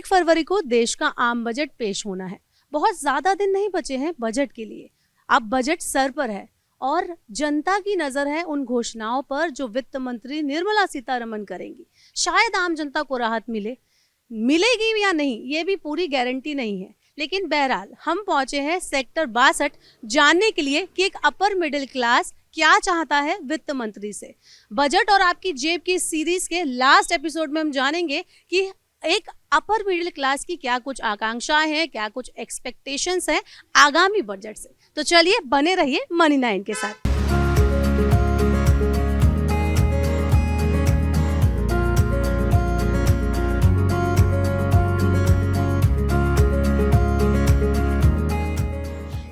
1 फरवरी को देश का आम बजट पेश होना है। बहुत ज्यादा दिन नहीं बचे हैं बजट के लिए। अब बजट सर पर है और जनता की नजर है उन घोषणाओं पर जो वित्त मंत्री निर्मला सीतारमण करेंगी। शायद आम जनता को राहत मिलेगी या नहीं ये भी पूरी गारंटी नहीं है, लेकिन बहरहाल हम पहुंचे हैं सेक्टर 62 जानने के लिए कि एक अपर मिडिल क्लास क्या चाहता है वित्त मंत्री से। बजट और आपकी जेब की सीरीज के लास्ट एपिसोड में हम जानेंगे कि एक अपर मिडिल क्लास की क्या कुछ आकांक्षाएं हैं, क्या कुछ एक्सपेक्टेशंस हैं आगामी बजट से। तो चलिए बने रहिए मनी 9 के साथ।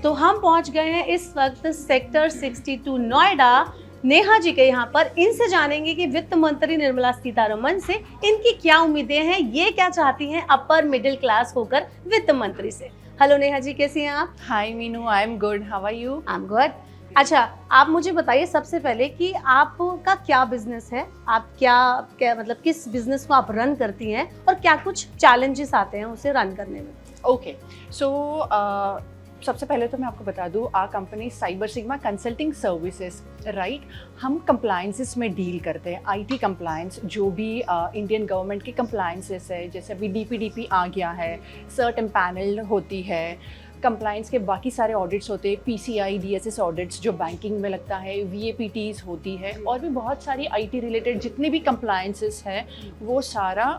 तो हम पहुंच गए हैं इस वक्त सेक्टर 62 नोएडा नेहा जी के यहाँ पर। इनसे जानेंगे कि वित्त मंत्री निर्मला सीतारमण से इनकी क्या उम्मीदें हैं, ये क्या चाहती हैं अपर मिडिल क्लास होकर वित्त मंत्री से। हेलो नेहा जी, कैसी हैं आप? Hi Meenu, I am good, how are you? I am good. अच्छा, आप मुझे बताइए सबसे पहले कि आपका क्या बिजनेस है, आप क्या मतलब किस बिजनेस को आप रन करती हैं और क्या कुछ चैलेंजेस आते हैं उसे रन करने में? ओके, सो सबसे पहले तो मैं आपको बता दूँ, our company Cyber Sigma Consulting Services, right. हम कंप्लायंसेस में डील करते हैं, आईटी कंप्लायंस, जो भी इंडियन गवर्नमेंट की कंप्लायंसेस है, जैसे अभी डीपीडीपी आ गया है, सर्ट एम्पैनल्ड होती है, कंप्लायंस के बाकी सारे ऑडिट्स होते हैं, पीसीआई डीएसएस ऑडिट्स जो बैंकिंग में लगता है, वीएपीटीज होती है, और भी बहुत सारी आईटी रिलेटेड जितने भी कंप्लायंसेस है वो सारा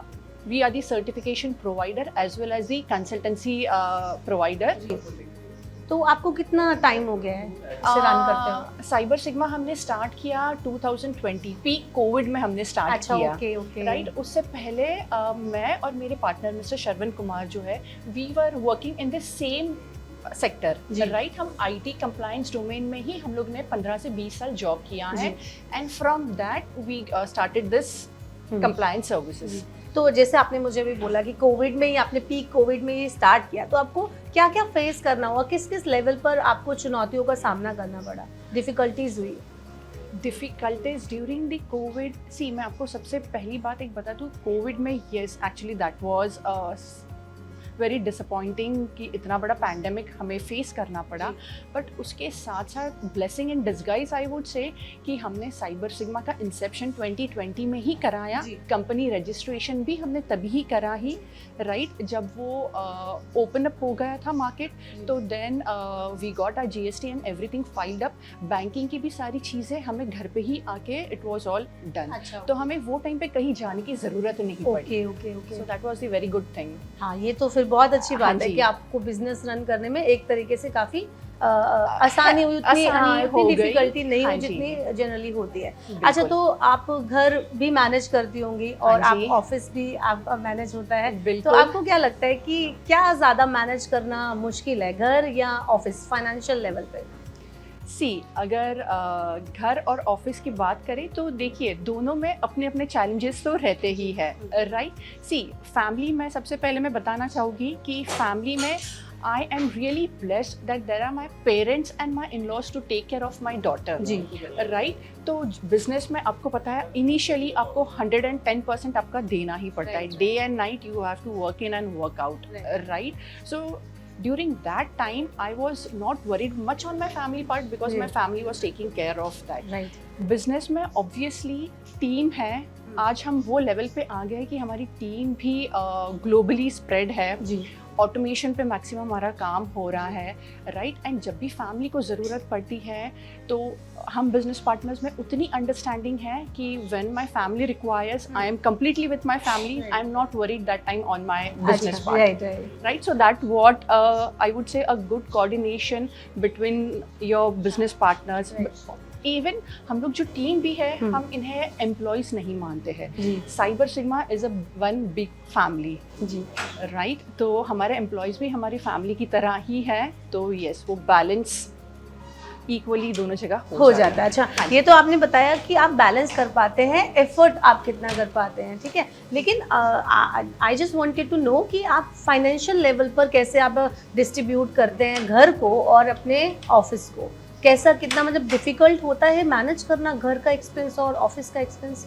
we are the certification provider as well as the consultancy provider. तो आपको कितना टाइम हो गया है इसे रन करते हो? साइबर सिग्मा हमने स्टार्ट किया 2020 पीक कोविड में हमने स्टार्ट किया। Okay okay, right. उससे पहले मैं और मेरे पार्टनर मिस्टर श्रवण कुमार जो है, we were working in the same sector, right. हम आईटी कंप्लायंस डोमेन में ही हम लोग ने 15 से 20 साल जॉब किया है, and from that we started this compliance services. तो जैसे आपने मुझे भी बोला कि कोविड में ही आपने पीक कोविड में ही स्टार्ट किया, तो आपको क्या क्या फेस करना हुआ, किस किस लेवल पर आपको चुनौतियों का सामना करना पड़ा, डिफिकल्टीज हुई? डिफिकल्टीज ड्यूरिंग द कोविड, सी मैं आपको सबसे पहली बात एक बता दूँ, कोविड में yes actually that was very disappointing कि इतना बड़ा पैंडेमिक हमें फेस करना पड़ा, बट उसके साथ साथ blessing in disguise I would say कि हमने साइबर सिग्मा का इंसेप्शन 2020 में ही कराया, कंपनी रजिस्ट्रेशन भी हमने तभी ही करा ही, राइट, जब वो ओपन अप हो गया था मार्केट। तो then we got our GST and everything filed up, banking की भी सारी चीज़ें हमें घर पे ही आके इट वाज ऑल डन। तो हमें वो टाइम पे कहीं जाने की ज़रूरत नहीं पड़ी। Okay okay okay, so that was the very good thing. हाँ, ये तो फिर बहुत अच्छी बात है कि आपको बिजनेस रन करने में एक तरीके से काफी आसानी हुई, उतनी डिफिकल्टी नहीं हुई जितनी जनरली होती है। अच्छा, तो आप घर भी मैनेज करती होंगी और आप ऑफिस भी आपका मैनेज होता है, तो आपको क्या लगता है कि क्या ज्यादा मैनेज करना मुश्किल है, घर या ऑफिस फाइनेंशियल लेवल पे? सी अगर घर और ऑफिस की बात करें तो देखिए दोनों में अपने अपने चैलेंजेस तो रहते ही है, राइट। सी फैमिली में सबसे पहले मैं बताना चाहूँगी कि फैमिली में I am really blessed that there are my parents and my in laws to take care of my daughter, जी, राइट। तो बिजनेस में आपको पता है इनिशियली आपको 110% आपका देना ही पड़ता है, day and night you have to work in and work out, right. So during that time I was not worried much on my family part because my family was taking care of that, right. business में obviously team है, आज हम वो level पे आ गए कि हमारी team भी ग्लोबली स्प्रेड है, ऑटोमेशन पे मैक्सिमम हमारा काम हो रहा है, राइट। एंड जब भी फैमिली को ज़रूरत पड़ती है तो हम बिजनेस पार्टनर्स में उतनी अंडरस्टैंडिंग है कि when my family requires I am completely with my family, I am not worried that time on my business part, right. So that what I would say a good coordination between your business partners. Even हम लोग जो team भी है हम इन्हें employees नहीं मानते हैं, Cyber Sigma is a one big family, जी, राइट। तो हमारे एम्प्लॉयज भी हमारी फैमिली की तरह ही है, तो यस वो बैलेंस इक्वली दोनों जगह हो जाता है। अच्छा, ये तो आपने बताया कि आप बैलेंस कर पाते हैं, एफर्ट आप कितना कर पाते हैं, ठीक है, लेकिन I just wanted to know कि आप फाइनेंशियल लेवल पर कैसे आप डिस्ट्रीब्यूट करते हैं घर को और अपने ऑफिस को, कैसा कितना मतलब डिफिकल्ट होता है मैनेज करना घर का एक्सपेंस और ऑफिस का एक्सपेंस?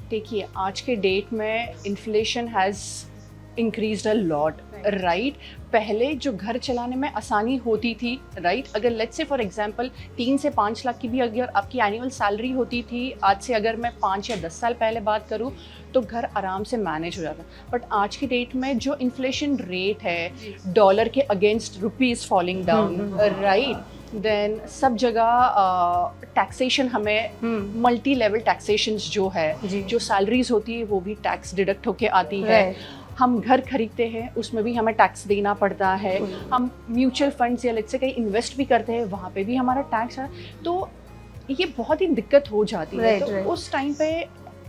देखिए आज के डेट में inflation has increased a lot, right? पहले जो घर चलाने में आसानी होती थी, राइट? अगर लेट्स से फॉर एग्जांपल 3 से 5 लाख की भी अगर आपकी एनुअल सैलरी होती थी, आज से अगर मैं 5 या 10 साल पहले बात करूं, तो घर आराम से मैनेज हो जाता। बट आज की डेट में जो इन्फ्लेशन रेट है, डॉलर के against rupees falling down, right? Then सब जगह टैक्सेशन हमें मल्टी लेवल टैक्सेशंस जो है, जो सैलरीज होती है वो भी टैक्स डिडक्ट होके आती है। हम घर खरीदते हैं उसमें भी हमें टैक्स देना पड़ता है। हम म्यूचुअल फंड्स या लेट्स से कहीं इन्वेस्ट भी करते हैं, वहाँ पे भी हमारा टैक्स है। तो ये बहुत ही दिक्कत हो जाती है। तो उस टाइम पे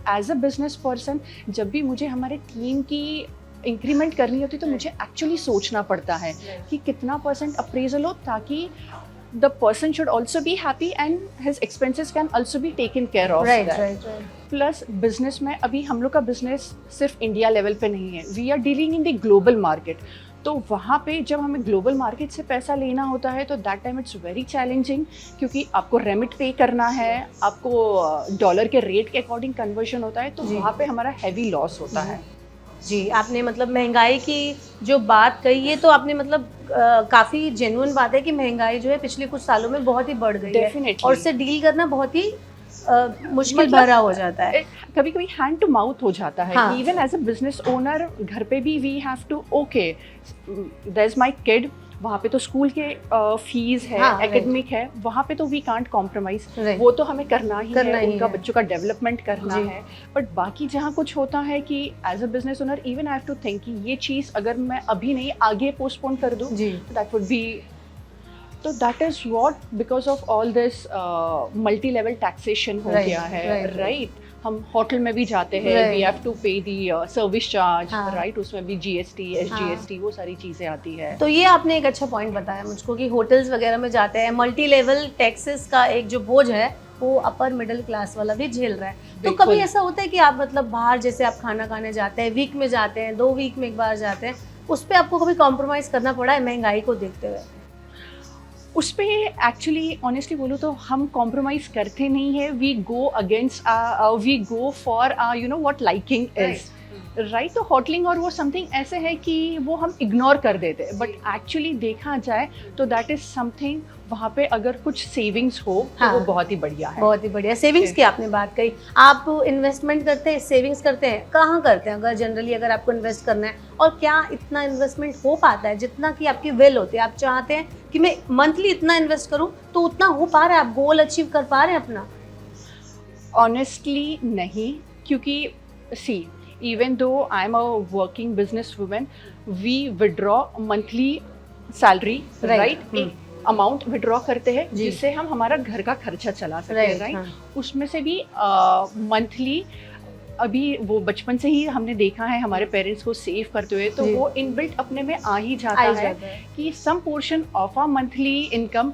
एज अ बिजनेस पर्सन जब भी मुझे हमारे टीम की इंक्रीमेंट करनी होती है तो मुझे एक्चुअली सोचना पड़ता है कि कितना % अप्रेजल हो, ताकि the person should also be happy and his expenses can also be taken care of. Right. Plus business में अभी हम लोग का business सिर्फ इंडिया लेवल पे नहीं है, we are dealing in the global market. तो वहाँ पे जब हमें ग्लोबल मार्केट से पैसा लेना होता है तो that time it's very challenging, क्योंकि आपको रेमिट पे करना है, आपको डॉलर के रेट के अकॉर्डिंग कन्वर्जन होता है, तो वहाँ पे हमारा हैवी लॉस होता है। जी, आपने मतलब महंगाई की जो बात कही है, तो आपने मतलब काफ़ी जेन्युइन बात है कि महंगाई जो है पिछले कुछ सालों में बहुत ही बढ़ गई है और उससे डील करना बहुत ही मुश्किल भरा हो जाता है। कभी कभी हैंड टू माउथ हो जाता है। Even as a business owner घर पे भी we have to okay there is my kid, वहाँ पे तो स्कूल के फीस है, एकेडमिक है, वहाँ पे तो वी कांट कॉम्प्रोमाइज, वो तो हमें करना ही है, उनका बच्चों का डेवलपमेंट करना है। बट बाकी जहाँ कुछ होता है कि as a business owner even I have to think कि ये चीज़ अगर मैं अभी नहीं आगे पोस्टपोन कर दूँ तो दैट वुड बी, तो that is what because of all this multi level taxation हो गया है, राइट? हम होटल में भी जाते हैं, वी हैव टू पे दी सर्विस चार्ज, राइट? उसमें भी GST, SGST वो सारी चीज़ें आती है। तो ये आपने एक अच्छा पॉइंट बताया मुझको कि होटल्स वगैरह में जाते हैं, मल्टी लेवल टैक्सेस का एक जो बोझ है वो अपर मिडिल क्लास वाला भी झेल रहा है। तो कभी ऐसा होता है कि आप मतलब बाहर जैसे आप खाना खाने जाते हैं, वीक में जाते हैं, 2 वीक में एक बार जाते हैं, उस पर आपको कभी कॉम्प्रोमाइज़ करना पड़ा है महंगाई को देखते हुए? उस पर एक्चुअली ऑनेस्टली बोलूँ तो हम कॉम्प्रोमाइज़ करते नहीं है, we go against, we go for you know what liking is, right? तो होटलिंग और वो समथिंग ऐसे है कि वो हम इग्नोर कर देते हैं, बट एक्चुअली देखा जाए तो दैट इज समथिंग, वहाँ पे अगर कुछ सेविंग्स हो तो वो बहुत ही बढ़िया है। बहुत ही बढ़िया। सेविंग्स की आपने बात कही, आप इन्वेस्टमेंट करते हैं, सेविंग्स करते हैं, कहाँ करते हैं अगर जनरली अगर आपको इन्वेस्ट करना है? और क्या इतना इन्वेस्टमेंट हो पाता है जितना कि आपकी वेल होती है? आप चाहते हैं कि मैं मंथली इतना इन्वेस्ट करूँ, तो उतना हो पा रहा है? आप गोल अचीव कर पा रहे हैं अपना? ऑनेस्टली नहीं, क्योंकि सी even though I'm a working business woman, we withdraw monthly salary, right? एक अमाउंट विड्रॉ करते हैं जिससे हम हमारा घर का खर्चा चला सकते हैं, राइट? उसमें से भी मंथली अभी वो बचपन से ही हमने देखा है हमारे पेरेंट्स को सेव करते हुए, तो वो इनबिल्ट अपने में आ ही जाता है कि some portion of a monthly income,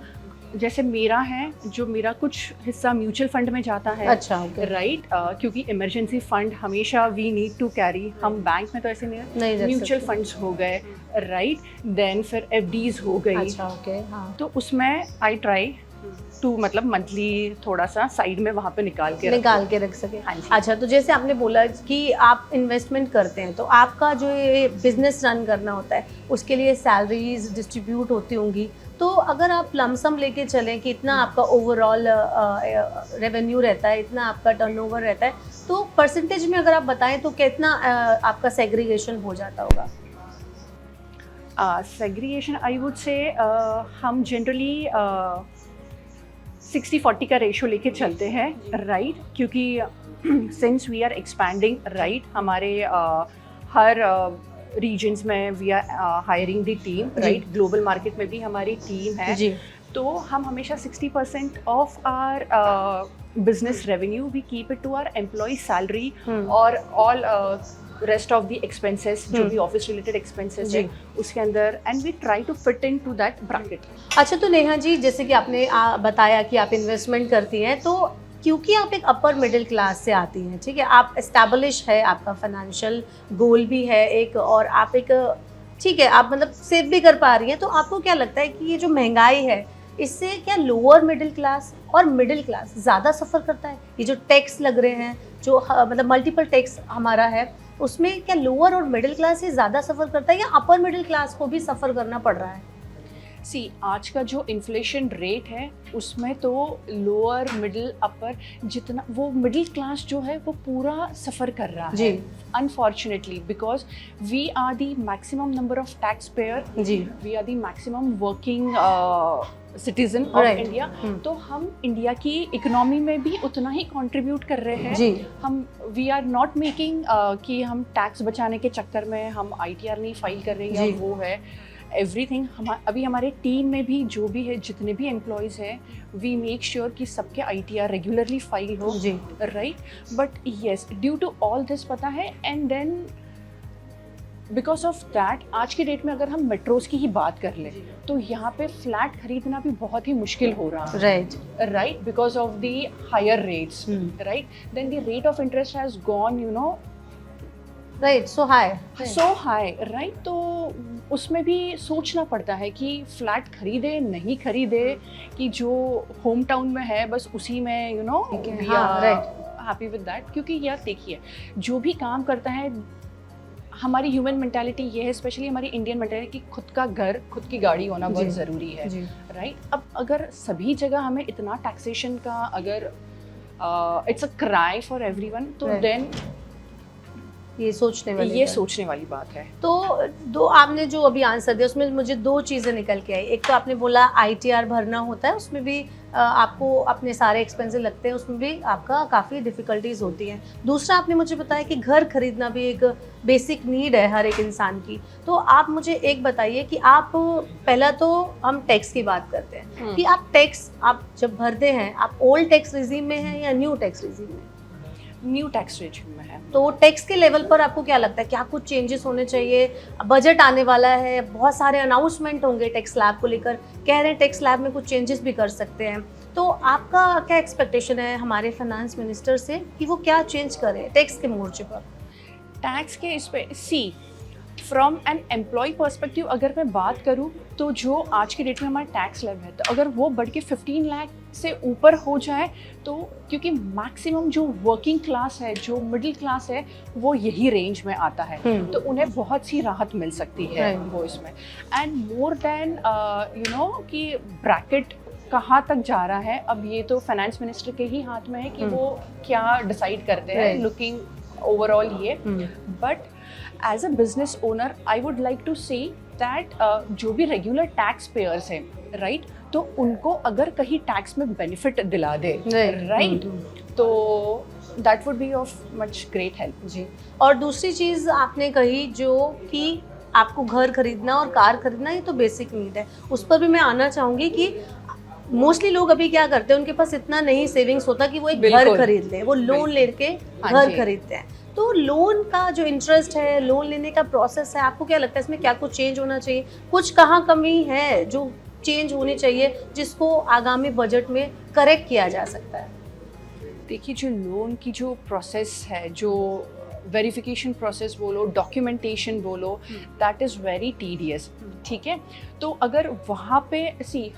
जैसे मेरा है जो मेरा कुछ हिस्सा म्यूचुअल फंड में जाता है, अच्छा, राइट? क्योंकि इमरजेंसी फंड हमेशा वी नीड टू कैरी, हम बैंक में तो ऐसे नहीं, म्यूचुअल फंड्स हो गए, राइट? देन फिर FDs हो गई, अच्छा, ओके, हाँ। तो उसमें आई ट्राई टू मतलब मंथली थोड़ा सा साइड में वहाँ पे निकाल के रख सके। हाँ, अच्छा, तो जैसे आपने बोला कि आप इन्वेस्टमेंट करते हैं, तो आपका जो ये बिजनेस रन करना होता है उसके लिए सैलरीज डिस्ट्रीब्यूट होती होंगी, तो अगर आप लमसम लेके चलें कि इतना आपका ओवरऑल रेवेन्यू रहता है, इतना आपका टर्नओवर रहता है, तो परसेंटेज में अगर आप बताएं तो कितना आपका सेग्रीगेशन हो जाता होगा? सेग्रीगेशन आई वुड से हम जनरली 60-40 का रेशो लेके चलते हैं, राइट? क्योंकि since we are expanding, right, हमारे हर रीजन्स में we are hiring the team, right? Global market में भी हमारी टीम है जी। तो हम हमेशा 60% of our business revenue we keep it to our employee salary और all rest of the expenses जो भी ऑफिस रिलेटेड एक्सपेंसेस है उसके अंदर, and we try to fit in to that bracket. अच्छा, तो नेहा जी, जैसे कि आपने बताया कि आप इन्वेस्टमेंट करती हैं, तो क्योंकि आप एक अपर मिडिल क्लास से आती हैं, ठीक है, आप एस्टैब्लिश है, आपका फाइनेंशियल गोल भी है एक, और आप एक ठीक है, आप मतलब सेव भी कर पा रही हैं, तो आपको क्या लगता है कि ये जो महंगाई है इससे क्या लोअर मिडिल क्लास और मिडिल क्लास ज़्यादा सफ़र करता है? ये जो टैक्स लग रहे हैं, जो मतलब मल्टीपल टैक्स हमारा है, उसमें क्या लोअर और मिडिल क्लास ही ज़्यादा सफ़र करता है या अपर मिडिल क्लास को भी सफ़र करना पड़ रहा है? सी, आज का जो इन्फ्लेशन रेट है उसमें तो लोअर मिडिल अपर जितना, वो मिडिल क्लास जो है वो पूरा सफ़र कर रहा जी। है unfortunately, because we are the maximum number of tax payer, जी। We are the maximum working citizen of Right. India. तो हम इंडिया की इकोनॉमी में भी उतना ही कंट्रीब्यूट कर रहे हैं। जी। हम वी आर नॉट मेकिंग कि हम टैक्स बचाने के चक्कर में हम ITR नहीं फाइल कर रहे हैं जी। या वो है एवरीथिंग। अभी हमारे टीम में भी जो भी है, जितने भी एम्प्लॉयज़ हैं, वी मेक श्योर कि सबके ITR रेगुलरली फाइल हो। जी। Right, but yes, due to all this पता है, and then because of that आज के डेट में अगर हम मेट्रोज की ही बात कर लें तो यहाँ पे फ्लैट खरीदना भी बहुत ही मुश्किल हो रहा है। Right, because of the higher rates. Right, then the rate of interest has gone, you know, right, so high. Right, तो उसमें भी सोचना पड़ता है कि फ्लैट खरीदे नहीं खरीदे, कि जो होम टाउन में है बस उसी में, you know, we are happy with that. क्योंकि यार देखिए, जो भी काम करता है, हमारी ह्यूमन मेंटालिटी ये है, स्पेशली हमारी इंडियन मेंटालिटी, कि खुद का घर, खुद की गाड़ी होना बहुत ज़रूरी है। राइट, अब अगर सभी जगह हमें इतना टैक्सेशन का, अगर it's a cry for everyone, तो देन ये सोचने वाली बात है। तो दो आपने जो अभी आंसर दिया उसमें मुझे दो चीज़ें निकल के आई। एक तो आपने बोला ITR भरना होता है, उसमें भी आपको अपने सारे एक्सपेंसेस लगते हैं, उसमें भी आपका काफ़ी डिफ़िकल्टीज होती हैं। दूसरा आपने मुझे बताया कि घर खरीदना भी एक बेसिक नीड है हर एक इंसान की। तो आप मुझे एक बताइए कि आप, पहला तो हम टैक्स की बात करते हैं कि आप टैक्स आप जब भरते हैं, आप ओल्ड टैक्स रिजीम में हैं या न्यू टैक्स रिजीम में? न्यू टैक्स रेजिम में है। तो टैक्स के लेवल पर आपको क्या लगता है, क्या कुछ चेंजेस होने चाहिए? बजट आने वाला है, बहुत सारे अनाउंसमेंट होंगे टैक्स स्लैब को लेकर, कह रहे हैं टैक्स स्लैब में कुछ चेंजेस भी कर सकते हैं। तो आपका क्या एक्सपेक्टेशन है हमारे फाइनेंस मिनिस्टर से कि वो क्या चेंज करें टैक्स के मोर्चे पर? टैक्स के इस पे, सी, फ्रॉम एन एम्प्लॉय पर्सपेक्टिव अगर मैं बात करूँ तो जो आज के डेट में हमारा टैक्स लेवल है, तो अगर वो बढ़ के 15 लाख से ऊपर हो जाए, तो क्योंकि मैक्सिमम जो वर्किंग क्लास है, जो मिडिल क्लास है, वो यही रेंज में आता है, तो उन्हें बहुत सी राहत मिल सकती है वो इसमें। And more than you know कि ब्रैकेट कहाँ तक जा रहा है, अब ये तो फाइनेंस मिनिस्टर के ही हाथ में है कि वो क्या डिसाइड करते हैं, लुकिंग ओवरऑल ये। But as a business owner I would like to say that जो भी रेगुलर टैक्स पेयर्स हैं, राइट, तो उनको अगर कहीं टैक्स में बेनिफिट दिला दे, राइट, तो that would be of much great help. जी। और दूसरी चीज़ आपने कही जो कि आपको घर खरीदना और कार खरीदना, ये तो बेसिक नीड है, उस पर भी मैं आना चाहूँगी कि मोस्टली लोग अभी क्या करते हैं, उनके पास इतना नहीं सेविंग्स होता कि वो एक घर खरीद लें, वो लोन लेके घर खरीदते हैं। तो लोन का जो इंटरेस्ट है, लोन लेने का प्रोसेस है, आपको क्या लगता है इसमें क्या कुछ चेंज होना चाहिए? कुछ कहाँ कमी है जो चेंज होनी चाहिए, जिसको आगामी बजट में करेक्ट किया जा सकता है? देखिए, जो लोन की जो प्रोसेस है, जो वेरिफिकेशन प्रोसेस बोलो, डॉक्यूमेंटेशन बोलो, दैट इज़ वेरी टीडियस। ठीक है, तो अगर वहाँ पे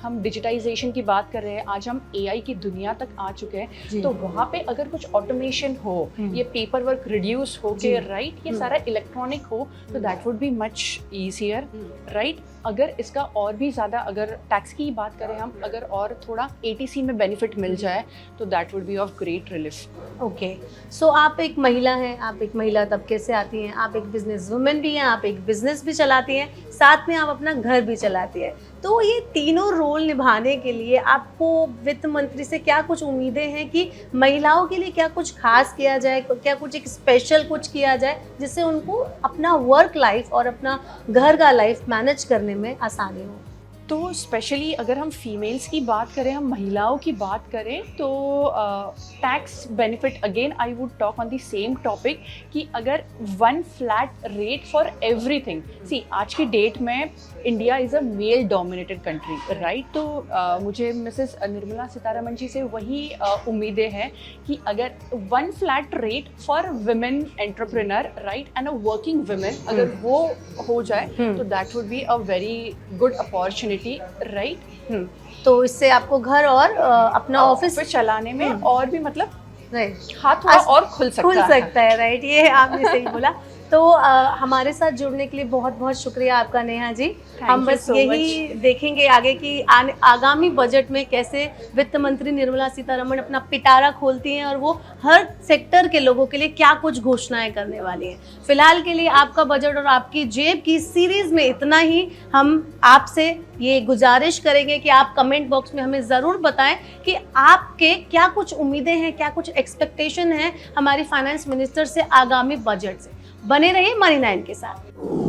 हम डिजिटाइजेशन की बात कर रहे हैं, आज हम AI की दुनिया तक आ चुके हैं, तो वहाँ पे अगर कुछ ऑटोमेशन हो, ये पेपर वर्क रिड्यूस हो के, राइट, ये सारा इलेक्ट्रॉनिक हो, तो that would be much easier, right. अगर इसका और भी ज़्यादा, अगर टैक्स की बात करें हम, अगर और थोड़ा ATC में बेनिफिट मिल जाए, तो that would be of great relief. Okay, so आप एक महिला हैं, आप एक महिला तबके से आती हैं, आप एक बिजनेस वुमेन भी हैं, आप एक बिजनेस भी चलाती हैं, साथ में आप अपना घर भी चलाती है। तो ये तीनों रोल निभाने के लिए आपको वित्त मंत्री से क्या कुछ उम्मीदें हैं कि महिलाओं के लिए क्या कुछ खास किया जाए, क्या कुछ एक स्पेशल कुछ किया जाए जिससे उनको अपना वर्क लाइफ और अपना घर का लाइफ मैनेज करने में आसानी हो? तो स्पेशली अगर हम फीमेल्स की बात करें, हम महिलाओं की बात करें, तो tax benefit, again I would talk on the same topic कि अगर one flat rate for everything, see आज की डेट में India is a male dominated country, right, तो मुझे मिसेस निर्मला सीतारमण जी से वही उम्मीदें हैं कि अगर one flat rate for women entrepreneur, right, and a working women, अगर वो हो जाए, तो that would be a very good opportunity, right. तो इससे आपको घर और अपना ऑफिस चलाने में और भी मतलब राइट, हाथ थोड़ा और खुल सकता है। राइट, ये आपने सही बोला। तो हमारे साथ जुड़ने के लिए बहुत बहुत शुक्रिया आपका नेहा जी। हम बस यही देखेंगे आगे कि आगामी बजट में कैसे वित्त मंत्री निर्मला सीतारमण अपना पिटारा खोलती हैं और वो हर सेक्टर के लोगों के लिए क्या कुछ घोषणाएं करने वाली हैं। फिलहाल के लिए आपका बजट और आपकी जेब की सीरीज में इतना ही। हम आपसे ये गुजारिश करेंगे कि आप कमेंट बॉक्स में हमें ज़रूर बताएं कि आपके क्या कुछ उम्मीदें हैं, क्या कुछ एक्सपेक्टेशन है हमारी फाइनेंस मिनिस्टर से आगामी बजट से। बने रहिए मनी 9 के साथ।